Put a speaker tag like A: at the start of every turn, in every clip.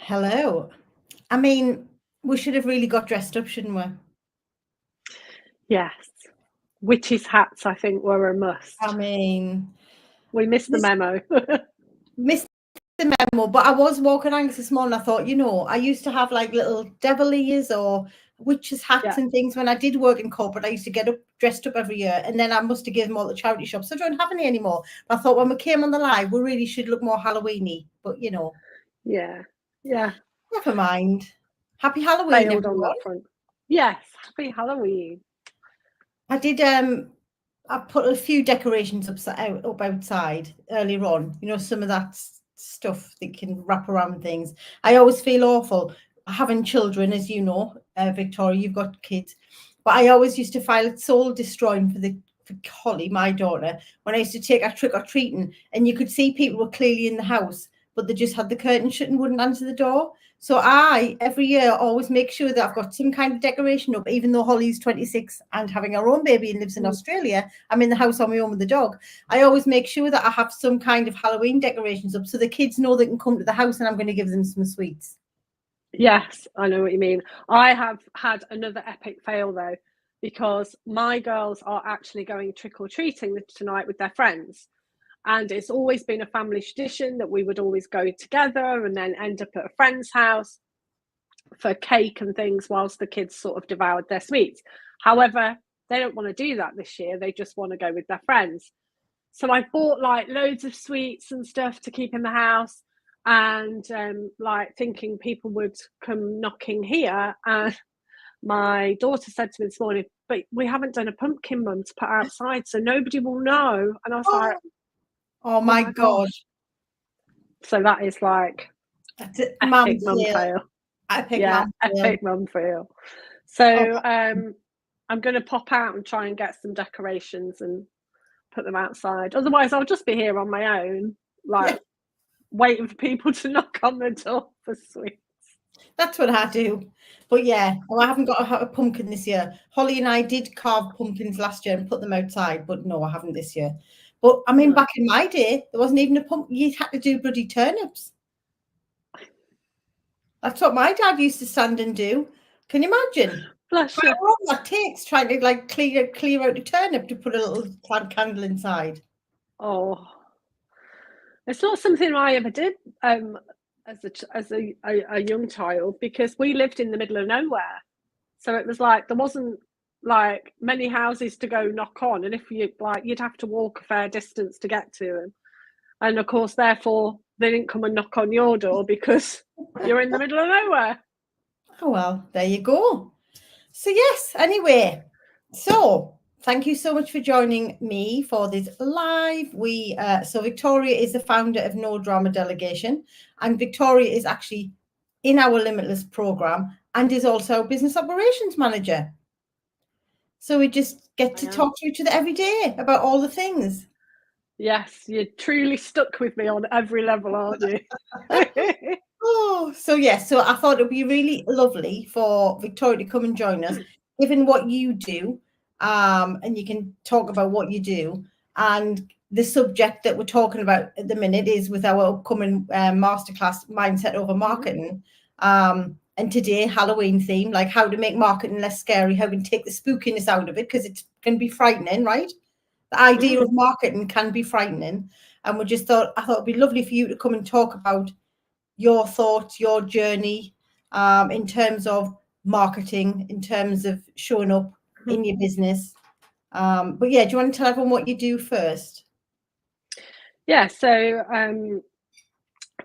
A: Hello. I mean, we should have really got dressed up, shouldn't we?
B: Yes. Witches' hats, I think, were a must.
A: I mean,
B: We missed the memo.
A: missed the memo, but I was walking around this morning. I thought, I used to have like little devil ears or witches' hats and things when I did work in corporate. I used to get up dressed up every year, and then I must have given them all the charity shops. So I don't have any anymore. But I thought when we came on the live, we really should look more Halloweeny. But
B: Yeah.
A: never mind. Happy Halloween,
B: Failed
A: everyone.
B: on that front. Yes, happy Halloween.
A: I did. I put a few decorations up outside earlier on. Some of that stuff that can wrap around things. I always feel awful having children, as you know, Victoria. You've got kids, but I always used to feel it soul destroying for Holly, my daughter, when I used to take her trick or treating, and you could see people were clearly in the house, but they just had the curtain shut and wouldn't answer the door. So I, every year, always make sure that I've got some kind of decoration up, even though Holly's 26 and having her own baby and lives in Australia. I'm in the house on my own with the dog. I always make sure that I have some kind of Halloween decorations up so the kids know they can come to the house and I'm going to give them some sweets.
B: Yes, I know what you mean. I have had another epic fail, though, because my girls are actually going trick-or-treating tonight with their friends. And it's always been a family tradition that we would always go together and then end up at a friend's house for cake and things whilst the kids sort of devoured their sweets. However, they don't want to do that this year. They just want to go with their friends. So I bought like loads of sweets and stuff to keep in the house, and like thinking people would come knocking here. And my daughter said to me this morning, but we haven't done a pumpkin run to put outside, so nobody will know. And I was like,
A: oh my God.
B: So that is like epic mum fail. Epic mum fail. So I'm going to pop out and try and get some decorations and put them outside. Otherwise, I'll just be here on my own, like waiting for people to knock on the door for sweets.
A: That's what I do. But yeah, I haven't got a pumpkin this year. Holly and I did carve pumpkins last year and put them outside, but no, I haven't this year. But I mean, back in my day, there wasn't even a pumpkin. You had to do bloody turnips. That's what my dad used to stand and do. Can you imagine?
B: Bless you.
A: How long that takes trying to like clear out a turnip to put a little plant candle inside.
B: Oh, it's not something I ever did as a young child, because we lived in the middle of nowhere. So it was like there wasn't like many houses to go knock on, and if you like, you'd have to walk a fair distance to get to them. And of course, therefore, they didn't come and knock on your door because you're in the middle of nowhere.
A: Oh, well, there you go. So, yes, anyway. So, thank you so much for joining me for this live. So Victoria is the founder of No Drama Delegation, and Victoria is actually in our Limitless program and is also business operations manager. So we just get to talk to each other every day about all the things.
B: Yes, you're truly stuck with me on every level, aren't you?
A: Oh, so yes. So I thought it would be really lovely for Victoria to come and join us, given what you do, and you can talk about what you do. And the subject that we're talking about at the minute is with our upcoming masterclass, Mindset Over Marketing. And today, Halloween theme, like how to make marketing less scary, how we can take the spookiness out of it, because it can be frightening, right? The idea of marketing can be frightening. And I thought it'd be lovely for you to come and talk about your thoughts, your journey in terms of marketing, in terms of showing up in your business. But yeah, do you want to tell everyone what you do first?
B: Yeah, so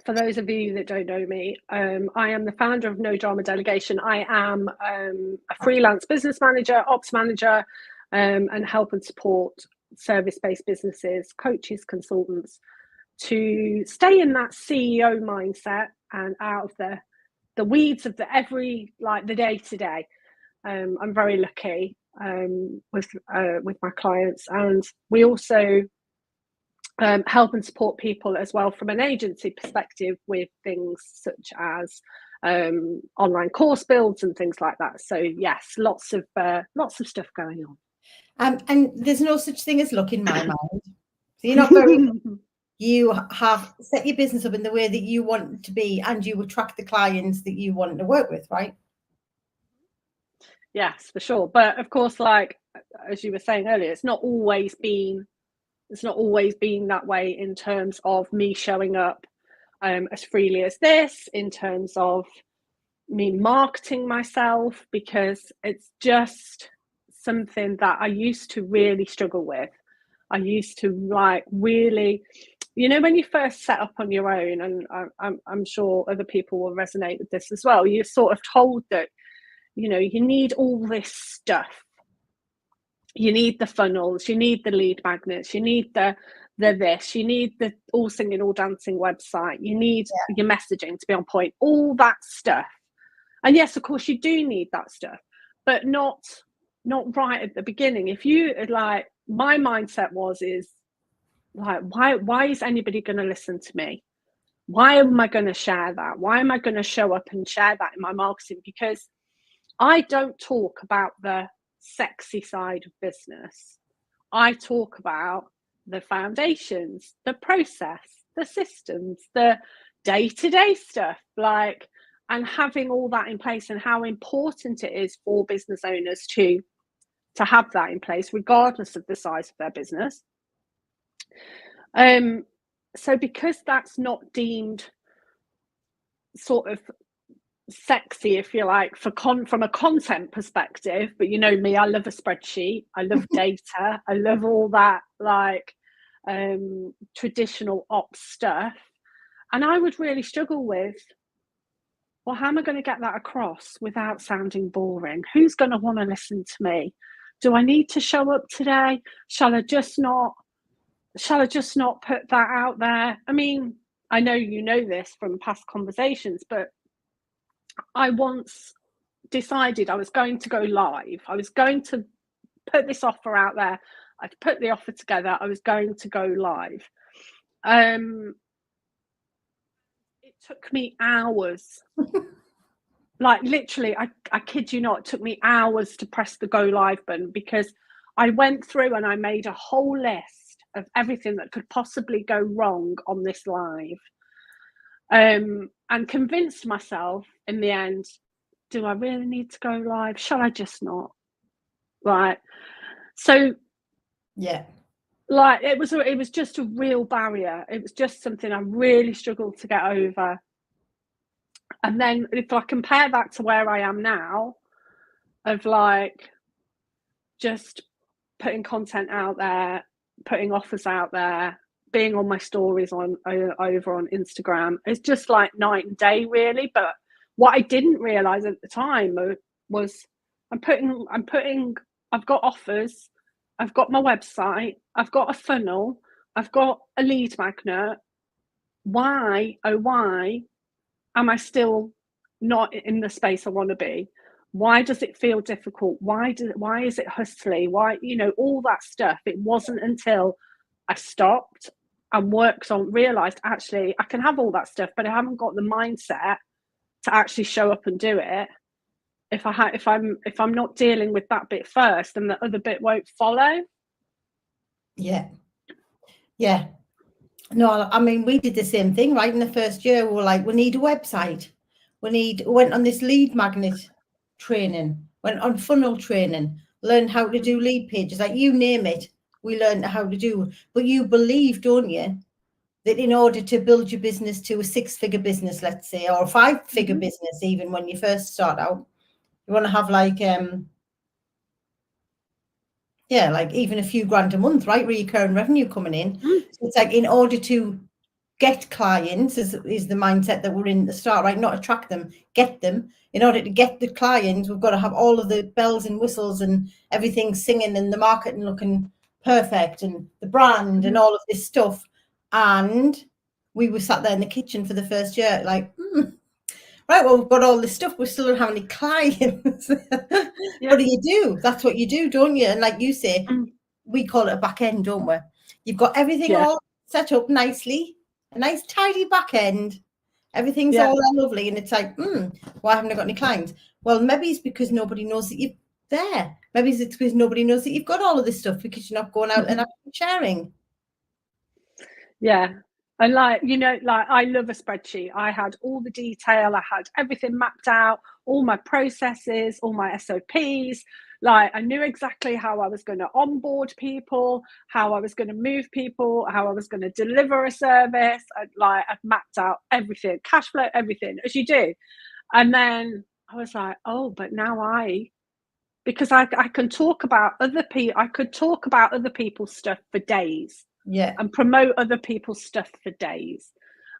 B: for those of you that don't know me, I am the founder of No Drama Delegation. I am a freelance business manager, ops manager, and help and support service-based businesses, coaches, consultants to stay in that CEO mindset and out of the weeds of the day-to-day. I'm very lucky with my clients, and we also help and support people as well from an agency perspective with things such as online course builds and things like that. So yes, lots of stuff going on.
A: And there's no such thing as luck in my mind. So you're not very you have set your business up in the way that you want it to be, and you attract the clients that you want to work with, right?
B: Yes, for sure. But of course, like as you were saying earlier, it's not always been that way in terms of me showing up as freely as this, in terms of me marketing myself, because it's just something that I used to really struggle with. I used to like really, you know, when you first set up on your own, and I'm sure other people will resonate with this as well, you're sort of told that, you know, you need all this stuff. You need the funnels, you need the lead magnets, you need the this, you need the all singing, all dancing website, you need your messaging to be on point, all that stuff. And yes, of course, you do need that stuff, but not right at the beginning. If you like, my mindset is like, why is anybody going to listen to me? Why am I going to share that? Why am I going to show up and share that in my marketing? Because I don't talk about the sexy side of business. I talk about the foundations, the process, the systems, the day-to-day stuff, like, and having all that in place, and how important it is for business owners to have that in place, regardless of the size of their business. So because that's not deemed sort of sexy, if you like, from a content perspective, but you know me, I love a spreadsheet, I love data, I love all that like traditional ops stuff, and I would really struggle with, well, how am I going to get that across without sounding boring? Who's going to want to listen to me? Do I need to show up today? Shall I just not put that out there? I mean, I know you know this from past conversations, but I once decided I was going to go live. I was going to put this offer out there. I'd put the offer together. I was going to go live. It took me hours. Like literally, I kid you not, it took me hours to press the go live button, because I went through and I made a whole list of everything that could possibly go wrong on this live. And convinced myself in the end, do I really need to go live? Shall I just not? Right. So
A: yeah,
B: like it was just a real barrier. It was just something I really struggled to get over. And then if I compare that to where I am now, of like just putting content out there, putting offers out there, being on my stories on over on Instagram, it's just like night and day, really. But what I didn't realize at the time was I've got offers, I've got my website, I've got a funnel, I've got a lead magnet. Why, oh why am I still not in the space I want to be? Why does it feel difficult? Why is it hustly? Why, you know, all that stuff. It wasn't until I stopped and realized actually I can have all that stuff, but I haven't got the mindset to actually show up and do it. If I'm not dealing with that bit first, then the other bit won't follow.
A: Yeah. No, I mean, we did the same thing, right? In the first year, we were like, we need a website. Went on this lead magnet training, went on funnel training, learned how to do lead pages, like you name it, we learned how to do. But you believe, don't you, that in order to build your business to a 6-figure business, let's say, or a 5-figure business, even when you first start out, you want to have like, like even a few grand a month, right? Recurring revenue coming in. So it's like, in order to get clients is the mindset that we're in at the start, right? Not attract them, get them. In order to get the clients, we've got to have all of the bells and whistles and everything singing, and the marketing looking perfect, and the brand and all of this stuff. And we were sat there in the kitchen for the first year like, right, well, we've got all this stuff, we still don't have any clients. What do you do? That's what you do, don't you? And like you say, we call it a back end, don't we? You've got everything all set up nicely, a nice tidy back end, everything's all lovely, and it's like, why haven't I got any clients? Well, maybe it's because nobody knows that you're there. Maybe it's because nobody knows that you've got all of this stuff, because you're not going out and sharing.
B: Yeah, And like, you know, like I love a spreadsheet. I had all the detail, I had everything mapped out, all my processes, all my SOPs. Like I knew exactly how I was going to onboard people, how I was going to move people, how I was going to deliver a service. I'd mapped out everything, cash flow, everything, as you do. And then I was like, oh, but now because I can talk about other people, I could talk about other people's stuff for days.
A: Yeah.
B: And promote other people's stuff for days.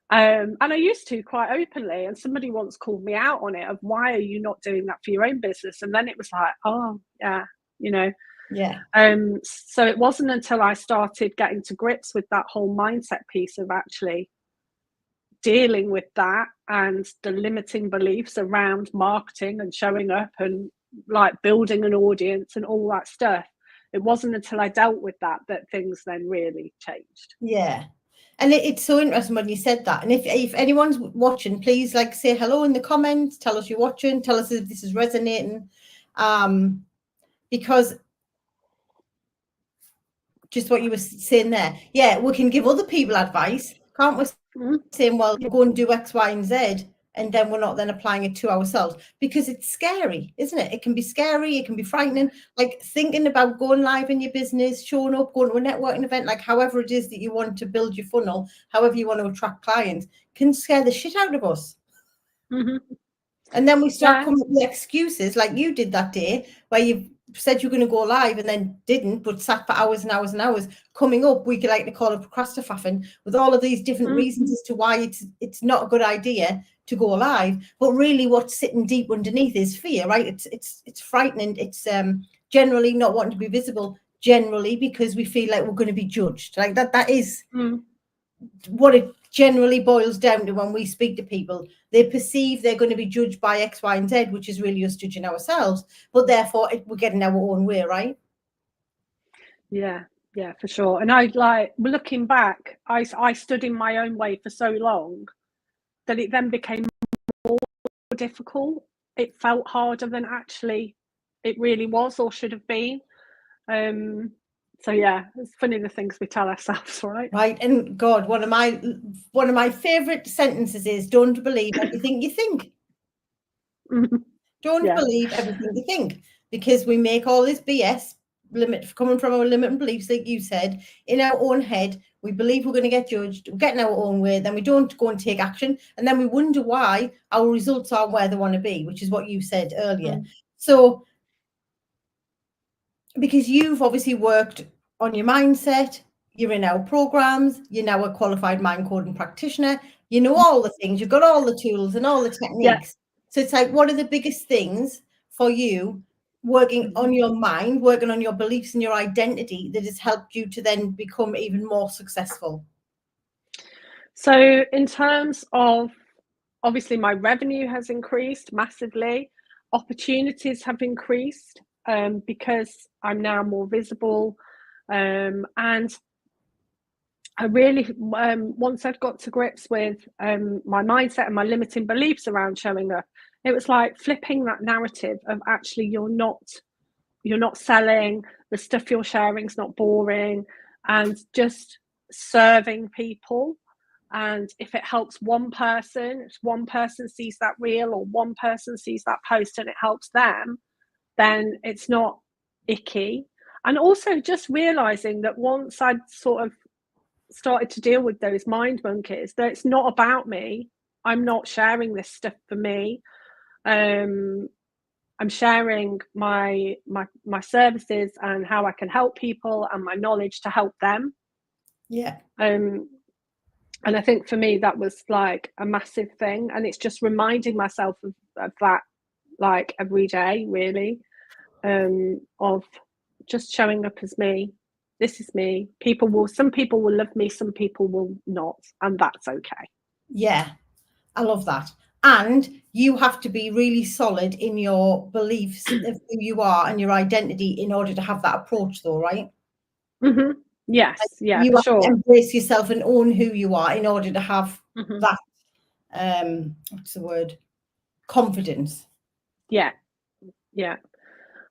B: And I used to quite openly, and somebody once called me out on it of why are you not doing that for your own business? And then it was like, oh yeah, you know.
A: Yeah.
B: So it wasn't until I started getting to grips with that whole mindset piece of actually dealing with that and the limiting beliefs around marketing and showing up and like building an audience and all that stuff. It wasn't until I dealt with that things then really changed.
A: Yeah. And it's so interesting when you said that. And if anyone's watching, please like say hello in the comments, tell us you're watching, tell us if this is resonating. Because just what you were saying there, yeah, we can give other people advice, can't we? Mm-hmm. Saying, well, go and do X, Y, and Z, and then we're not then applying it to ourselves because it's scary, isn't it? It can be scary, it can be frightening. Like thinking about going live in your business, showing up, going to a networking event, like however it is that you want to build your funnel, however you want to attract clients, can scare the shit out of us.
B: Mm-hmm.
A: And then we start coming up with excuses like you did that day where you said you're going to go live and then didn't, but sat for hours and hours and hours coming up. We could like to call it procrastinating with all of these different reasons as to why it's not a good idea to go live. But really what's sitting deep underneath is fear, right? It's frightening. It's generally not wanting to be visible, generally because we feel like we're going to be judged. Like that is what it generally boils down to when we speak to people. They perceive they're going to be judged by X, Y, and Z, which is really us judging ourselves, but therefore we're getting our own way, right?
B: Yeah, for sure. And I like looking back, I stood in my own way for so long that it then became more difficult. It felt harder than actually it really was or should have been. So yeah, it's funny the things we tell ourselves, right?
A: Right. And God, one of my favorite sentences is don't believe everything you think. Don't believe everything you think, because we make all this BS coming from our limiting beliefs, like you said, in our own head. We believe we're going to get judged, we're getting our own way, then we don't go and take action, and then we wonder why our results aren't where they want to be, which is what you said earlier. So because you've obviously worked on your mindset, you're in our programs, you're now a qualified mind coding practitioner, you know all the things, you've got all the tools and all the techniques. So it's like, what are the biggest things for you working on your mind, working on your beliefs and your identity that has helped you to then become even more successful?
B: So in terms of, obviously my revenue has increased massively, opportunities have increased because I'm now more visible, and I really once I'd got to grips with my mindset and my limiting beliefs around showing up, it was like flipping that narrative of actually you're not selling, the stuff you're sharing is not boring, and just serving people. And if it helps one person, if one person sees that reel or one person sees that post and it helps them, then it's not icky. And also just realizing that once I'd sort of started to deal with those mind monkeys, that it's not about me. I'm not sharing this stuff for me. I'm sharing my services and how I can help people and my knowledge to help them.
A: Yeah.
B: And I think for me that was like a massive thing, and it's just reminding myself of that like every day, really, of just showing up as me. This is me. Some people will love me, some people will not, and that's okay.
A: Yeah, I love that. And you have to be really solid in your beliefs of who you are and your identity in order to have that approach, though, right?
B: Yes, yeah,
A: you
B: for
A: have
B: sure.
A: to embrace yourself and own who you are in order to have that what's the word, confidence.
B: Yeah,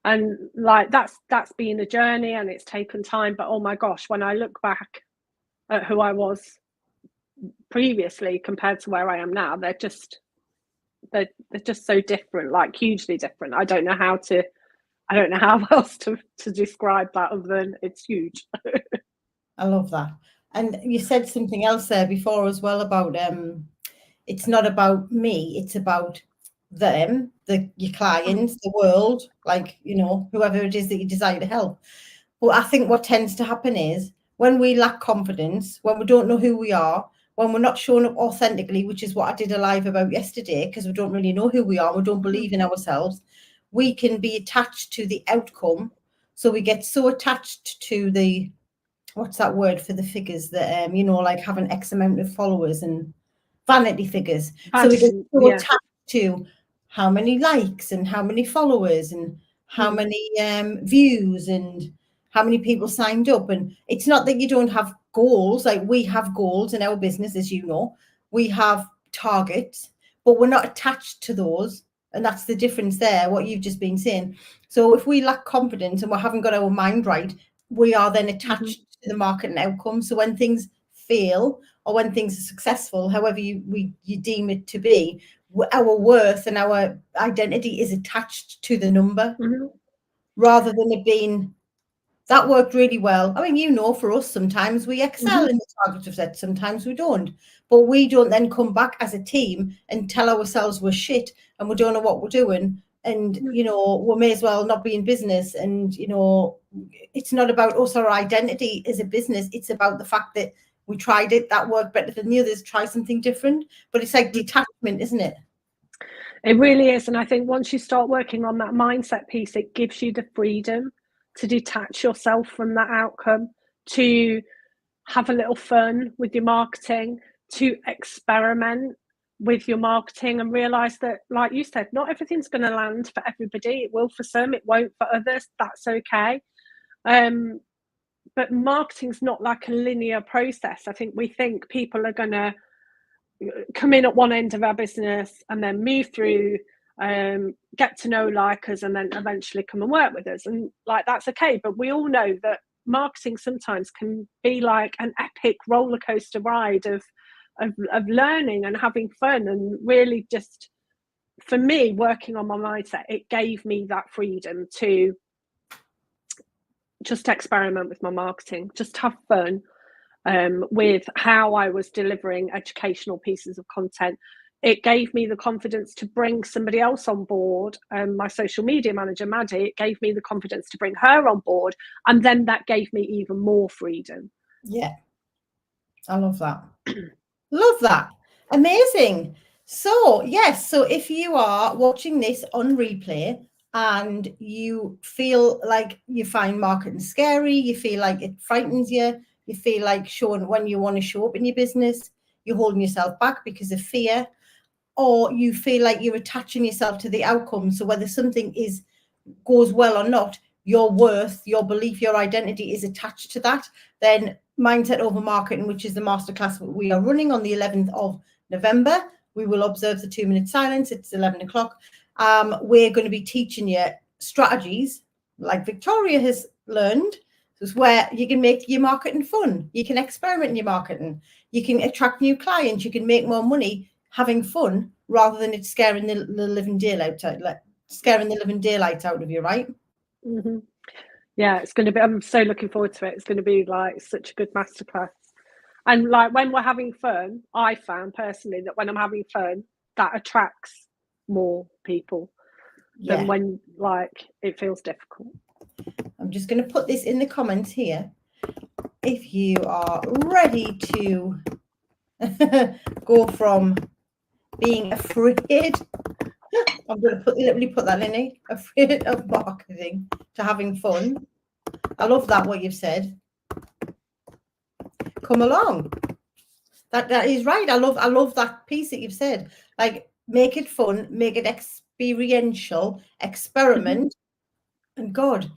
B: and like that's been a journey and it's taken time, but oh my gosh, when I look back at who I was previously compared to where I am now, they're just so different, like hugely different. I don't know how else to describe that other than it's huge.
A: I love that. And you said something else there before as well about it's not about me, it's about them, your clients, the world, like, you know, whoever it is that you desire to help. But I think what tends to happen is when we lack confidence, when we don't know who we are, when we're not showing up authentically, which is what I did a live about yesterday, because we don't really know who we are, we don't believe in ourselves, we can be attached to the outcome. So we get so attached to the, what's that word for the figures that, you know, like having X amount of followers and vanity figures. So we get so attached to how many likes and how many followers and how many views and how many people signed up. And it's not that you don't have goals. Like, we have goals in our business, as you know, we have targets, but we're not attached to those. And that's the difference there, what you've just been saying. So if we lack confidence and we haven't got our mind right, we are then attached to the market and outcome. So when things fail or when things are successful, however you deem it to be, our worth and our identity is attached to the number, rather than it being, that worked really well. I mean, you know, for us, sometimes we excel in the target we've set, sometimes we don't. But we don't then come back as a team and tell ourselves we're shit and we don't know what we're doing. And, you know, we may as well not be in business. And, you know, it's not about us, our identity as a business. It's about the fact that we tried it, that worked better than the others, try something different. But it's like detachment, isn't it?
B: It really is. And I think once you start working on that mindset piece, it gives you the freedom to detach yourself from that outcome, to have a little fun with your marketing, to experiment with your marketing and realize that, like you said, not everything's going to land for everybody. It will for some, it won't for others. That's okay. But marketing's not like a linear process. I think we think people are going to come in at one end of our business and then move through, get to know, like us, and then eventually come and work with us. And like, that's okay. But we all know that marketing sometimes can be like an epic roller coaster ride of learning and having fun. And really, just for me, working on my mindset, it gave me that freedom to just experiment with my marketing, just have fun with how I was delivering educational pieces of content. It gave me the confidence to bring somebody else on board, my social media manager, Maddie. It gave me the confidence to bring her on board, and then that gave me even more freedom.
A: Yeah, I love that. Love that. Amazing. So yes, so if you are watching this on replay and you feel like you find marketing scary, you feel like it frightens you, you feel like showing when you want to show up in your business, you're holding yourself back because of fear, or you feel like you're attaching yourself to the outcome. So whether something goes well or not, your worth, your belief, your identity is attached to that, then Mindset Over Marketing, which is the masterclass we are running on the 11th of November, we will observe the 2-minute silence. It's 11 o'clock. We're going to be teaching you strategies like Victoria has learned. This is where you can make your marketing fun. You can experiment in your marketing. You can attract new clients. You can make more money having fun rather than it scaring the living daylight out of you, right?
B: Yeah, it's going to be, I'm so looking forward to it. It's going to be like such a good masterclass. And like when we're having fun, I found personally that when I'm having fun, that attracts more people than when like it feels difficult.
A: I'm just going to put this in the comments here. If you are ready to go from being afraid, I'm going to literally put that in, afraid of marketing, to having fun. I love that, what you've said. Come along. That is right. I love that piece that you've said. Like, make it fun, make it experiential, experiment. And God,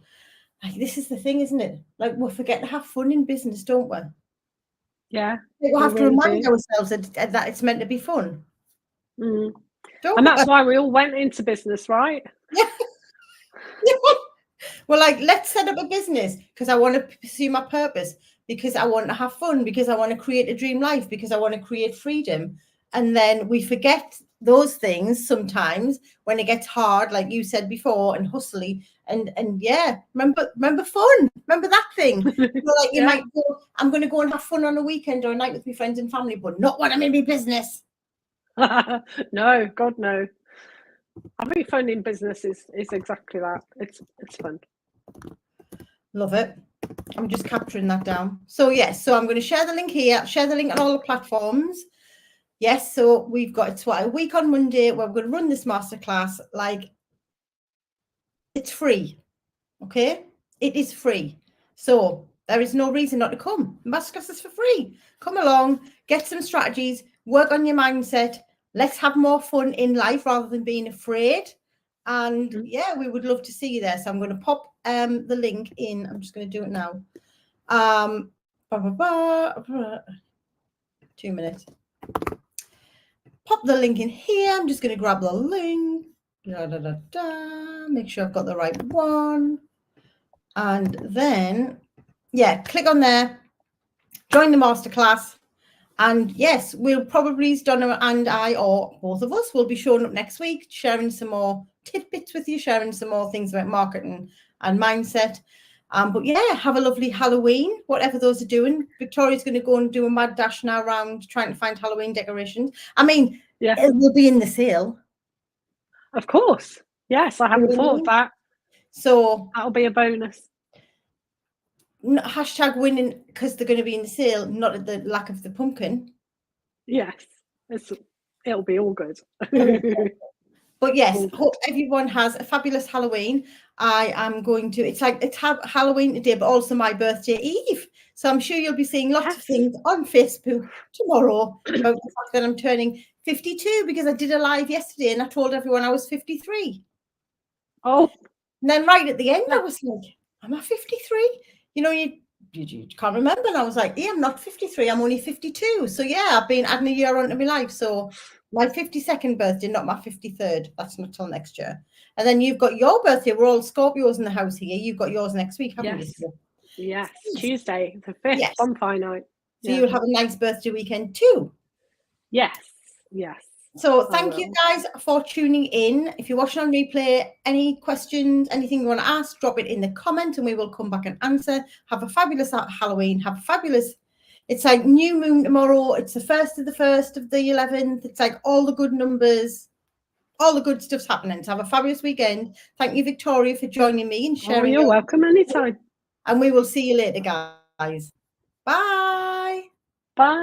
A: like, this is the thing, isn't it? Like, we forget to have fun in business, don't we?
B: Yeah.
A: We have to remind ourselves that it's meant to be fun.
B: And that's why we all went into business, right?
A: Yeah. Well, like, let's set up a business because I want to pursue my purpose. because I want to have fun, because I want to create a dream life, because I want to create freedom. And then we forget those things sometimes when it gets hard, like you said before, and hustly. And yeah, remember fun. Remember that thing. Like you might go, I'm going to go and have fun on a weekend or a night with my friends and family, but not when I'm in my business.
B: No, God, no. Having fun in business is exactly that. It's fun.
A: Love it. I'm just capturing that down. So yes, so I'm going to share the link here, share the link on all the platforms. Yes, so we've got a week on Monday where we're going to run this masterclass. Like, it's free. Okay, it is free. So there is no reason not to come. Masterclass is for free. Come along, get some strategies, work on your mindset. Let's have more fun in life rather than being afraid. And yeah, we would love to see you there. So I'm going to pop the link in. I'm just going to do it now. 2 minutes. Pop the link in here. I'm just going to grab the link. Make sure I've got the right one. And then, yeah, click on there. Join the masterclass. And yes, we'll probably, Donna and I, or both of us, will be showing up next week, sharing some more tidbits with you, sharing some more things about marketing and mindset. But yeah, have a lovely Halloween, whatever those are doing. Victoria's going to go and do a mad dash now around trying to find Halloween decorations. I mean, it will be in the sale.
B: Of course. Yes, I haven't thought of that.
A: So
B: that'll be a bonus.
A: Hashtag winning because they're going to be in the sale, not at the lack of the pumpkin.
B: Yes, it'll be all good.
A: But yes, hope everyone has a fabulous Halloween. I am going to, it's Halloween today, but also my birthday eve. So I'm sure you'll be seeing lots of things on Facebook tomorrow about the fact that I'm turning 52 because I did a live yesterday and I told everyone I was 53.
B: Oh.
A: And then right at the end, I was like, am I 53? You know, you can't remember. And I was like, yeah, I'm not 53. I'm only 52. So yeah, I've been adding a year onto my life. So my 52nd birthday, not my 53rd. That's not till next year. And then you've got your birthday. We're all Scorpios in the house here. You've got yours next week, haven't you?
B: Yes, Tuesday, the 5th, bonfire night.
A: So you'll have a nice birthday weekend too.
B: Yes.
A: So thank you guys for tuning in. If you're watching on replay, any questions, anything you want to ask, drop it in the comment and we will come back and answer. Have a fabulous Halloween. Have a fabulous, it's like new moon tomorrow. It's the 1st of the 1st of the 11th. It's like all the good numbers, all the good stuff's happening. So have a fabulous weekend. Thank you, Victoria, for joining me and sharing.
B: You're welcome anytime.
A: And we will see you later, guys. Bye.
B: Bye.